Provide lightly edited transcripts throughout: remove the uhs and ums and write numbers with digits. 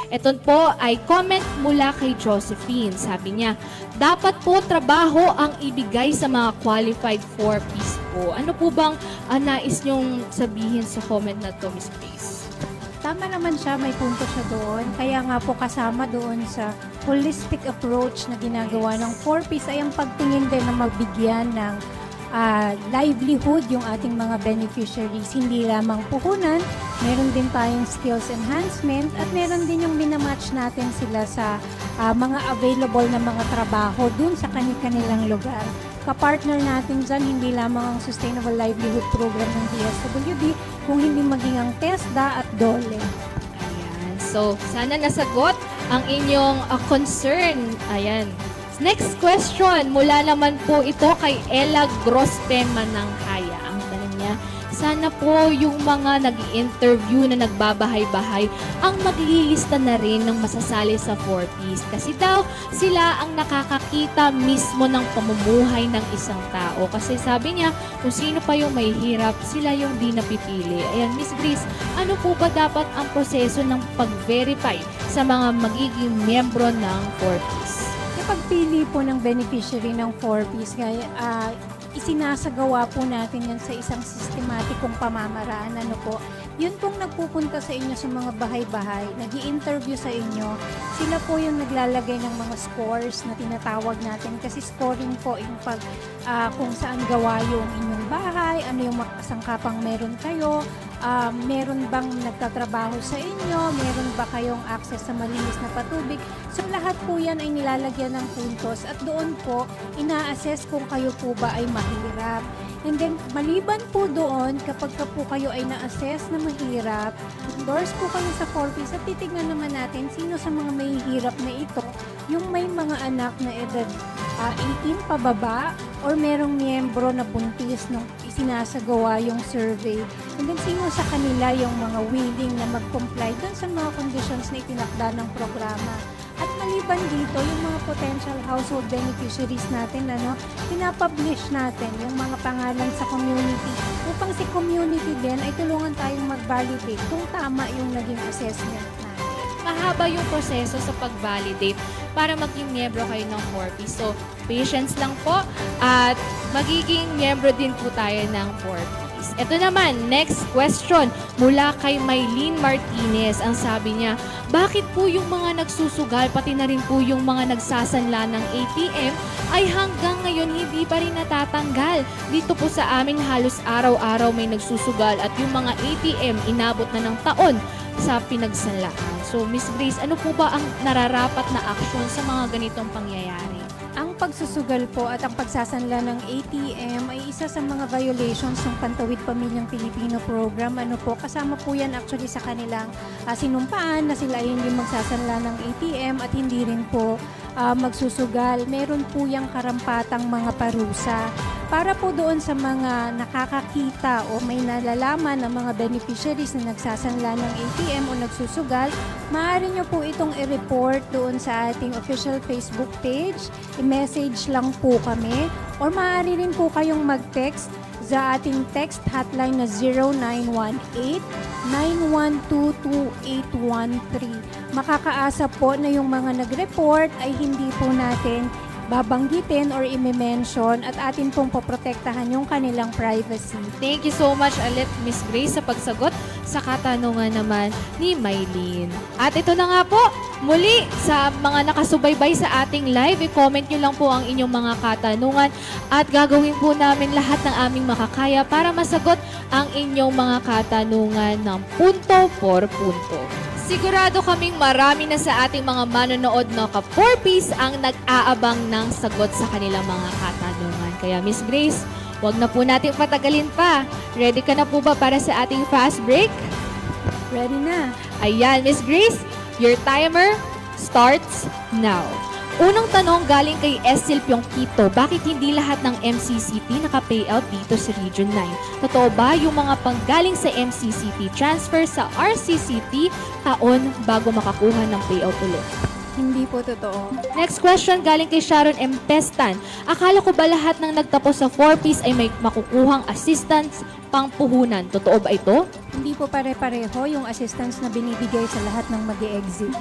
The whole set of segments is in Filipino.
Ito po ay comment mula kay Josephine. Sabi niya, dapat po trabaho ang ibigay sa mga qualified 4Ps po. Ano po bang nais niyong sabihin sa comment na to, Miss Grace? Tama naman siya, may punto siya doon. Kaya nga po kasama doon sa holistic approach na ginagawa ng 4Ps ay ang pagtingin din na magbigyan ng livelihood yung ating mga beneficiaries. Hindi lamang puhunan, meron din tayong skills enhancement at meron din yung minamatch natin sila sa mga available na mga trabaho dun sa kanilang lugar. Kapartner natin dyan, hindi lamang ang Sustainable Livelihood Program ng DSWD, kung hindi maging ang TESDA at DOLE. Ayan. So, sana nasagot ang inyong concern. Ayan. Next question, mula naman po ito kay Ella Grospe Mananghaya. Ang tanong niya, sana po yung mga nag-i-interview na nagbabahay-bahay ang maglilista na rin ng masasali sa 4Ps. Kasi daw, sila ang nakakakita mismo ng pamumuhay ng isang tao. Kasi sabi niya, kung sino pa yung may hirap, sila yung di napipili. Ayan, Miss Grace, ano po ba dapat ang proseso ng pag-verify sa mga magiging miyembro ng 4Ps? Pagpili po ng beneficiary ng 4Ps, isinasagawa po natin yan sa isang sistematikong pamamaraan. Ano po, yun pong nagpupunta sa inyo sa mga bahay-bahay, nag-i-interview sa inyo, sila po yung naglalagay ng mga scores na tinatawag natin. Kasi scoring po yung kung saan gawa yung inyong bahay, ano yung sangkapang meron kayo, meron bang nagtatrabaho sa inyo, meron ba kayong access sa malinis na patubig. So lahat po yan ay nilalagyan ng puntos at doon po ina-assess kung kayo po ba ay mahirap. And then maliban po doon, kapag po kayo ay na-assess na mahirap, endorse po kayo sa 4Ps at titignan naman natin sino sa mga mahihirap na ito yung may mga anak na edad 18 pababa or merong miyembro na buntis nung isinasagawa yung survey. And then sino sa kanila yung mga willing na mag-comply dun sa mga conditions na itinakda ng programa. At maliban dito, yung mga potential household beneficiaries natin, pinapublish natin yung mga pangalan sa community upang si community din ay tulungan tayong mag-validate kung tama yung naging assessment natin. Mahaba yung proseso sa pag-validate para maging miyembro kayo ng 4Ps. So, patience lang po at magiging miyembro din po tayo ng 4Ps. Ito naman, next question mula kay Maylene Martinez. Ang sabi niya, bakit po yung mga nagsusugal, pati na rin po yung mga nagsasanla ng ATM ay hanggang ngayon hindi pa rin natatanggal? Dito po sa amin halos araw-araw may nagsusugal at yung mga ATM inabot na ng taon sa pinagsanlaan. So, Miss Grace, ano po ba ang nararapat na aksyon sa mga ganitong pangyayari? Ang pagsusugal po at ang pagsasanla ng ATM ay isa sa mga violations ng Pantawid Pamilyang Pilipino Program. Kasama po yan actually sa kanilang sinumpaan na sila ay hindi magsasanla ng ATM at hindi rin po magsusugal. Meron po yung karampatang mga parusa. Para po doon sa mga nakakakita o may nalalaman ng mga beneficiaries na nagsasanla ng ATM o nagsusugal, maaari nyo po itong i-report doon sa ating official Facebook page. I-message lang po kami or maaari rin po kayong mag-text sa ating text hotline na 0918-9122813. Makakaasa po na yung mga nag-report ay hindi po natin babanggitin or i-mention at atin pong poprotektahan yung kanilang privacy. Thank you so much ulit, Miss Grace, sa pagsagot sa katanungan naman ni Maylene. At ito na nga po, muli sa mga nakasubaybay sa ating live, i-comment nyo lang po ang inyong mga katanungan at gagawin po namin lahat ng aming makakaya para masagot ang inyong mga katanungan ng punto por punto. Sigurado kaming marami na sa ating mga manonood na ka-4Ps ang nag-aabang ng sagot sa kanilang mga katanungan. Kaya Miss Grace, wag na po nating patagalin pa. Ready ka na po ba para sa ating fast break? Ready na. Ayan, Miss Grace, your timer starts now. Unang tanong galing kay Estil Pyongkito, bakit hindi lahat ng MCCT naka-payout dito sa Region 9? Totoo ba yung mga panggaling sa MCCT transfer sa RCCT taon bago makakuha ng payout ulit? Hindi po totoo. Next question galing kay Sharon M. Pestan. Akala ko ba lahat ng nagtapos sa 4Ps ay may makukuhang assistance pangpuhunan? Totoo ba ito? Hindi po pare-pareho yung assistance na binibigay sa lahat ng mag-exit.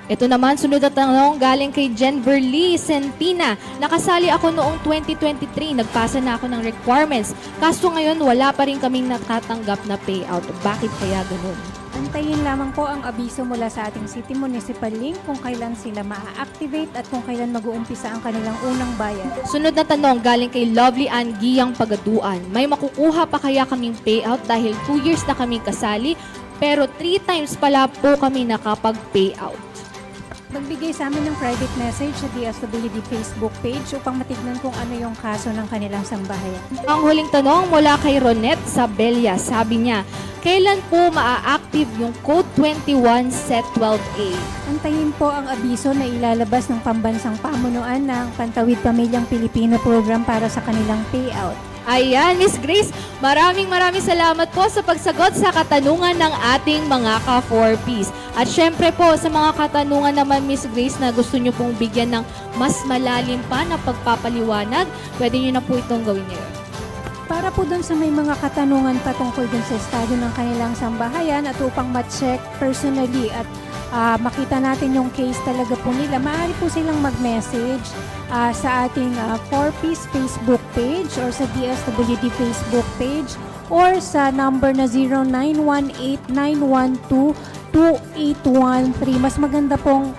Ito naman, sunod na tanong galing kay Jenver Lee Sentina. Nakasali ako noong 2023. Nagpasa na ako ng requirements. Kaso ngayon, wala pa rin kaming natatanggap na payout. Bakit kaya ganun? Antayin lamang po ang abiso mula sa ating City Municipal Link kung kailan sila maa-activate at kung kailan mag-uumpisa ang kanilang unang bayad. Sunod na tanong galing kay Lovely Ann Giyang Pagaduan. May makukuha pa kaya kaming payout dahil 2 years na kaming kasali pero 3 times pala po kami nakapag-payout. Magbigay sa amin ng private message sa DSWD Facebook page upang matignan kung ano yung kaso ng kanilang sambahayan. Ang huling tanong mula kay Ronette Sabella. Sabi niya, kailan po maa-active yung Code 21 Set 12A? Antayin po ang abiso na ilalabas ng Pambansang Pamunuan ng Pantawid Pamilyang Pilipino Program para sa kanilang payout. Ayan, Miss Grace, maraming salamat po sa pagsagot sa katanungan ng ating mga ka-4Ps. At syempre po, sa mga katanungan naman, Miss Grace, na gusto nyo pong bigyan ng mas malalim pa na pagpapaliwanag, pwede nyo na po itong gawin ngayon. Para po dun sa may mga katanungan patungkol dun sa estado ng kanilang sambahayan at upang ma-check personally at makita natin yung case talaga po nila, maaari po silang mag-message sa ating 4Ps Facebook page or sa DSWD Facebook page or sa number na 0918-912-2813. Mas maganda pong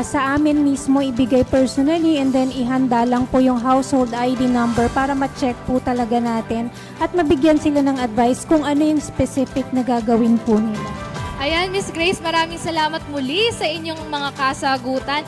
sa amin mismo ibigay personally and then ihanda lang po yung household ID number para ma-check po talaga natin at mabigyan sila ng advice kung ano yung specific na gagawin po nila. Ayan, Miss Grace, maraming salamat muli sa inyong mga kasagutan.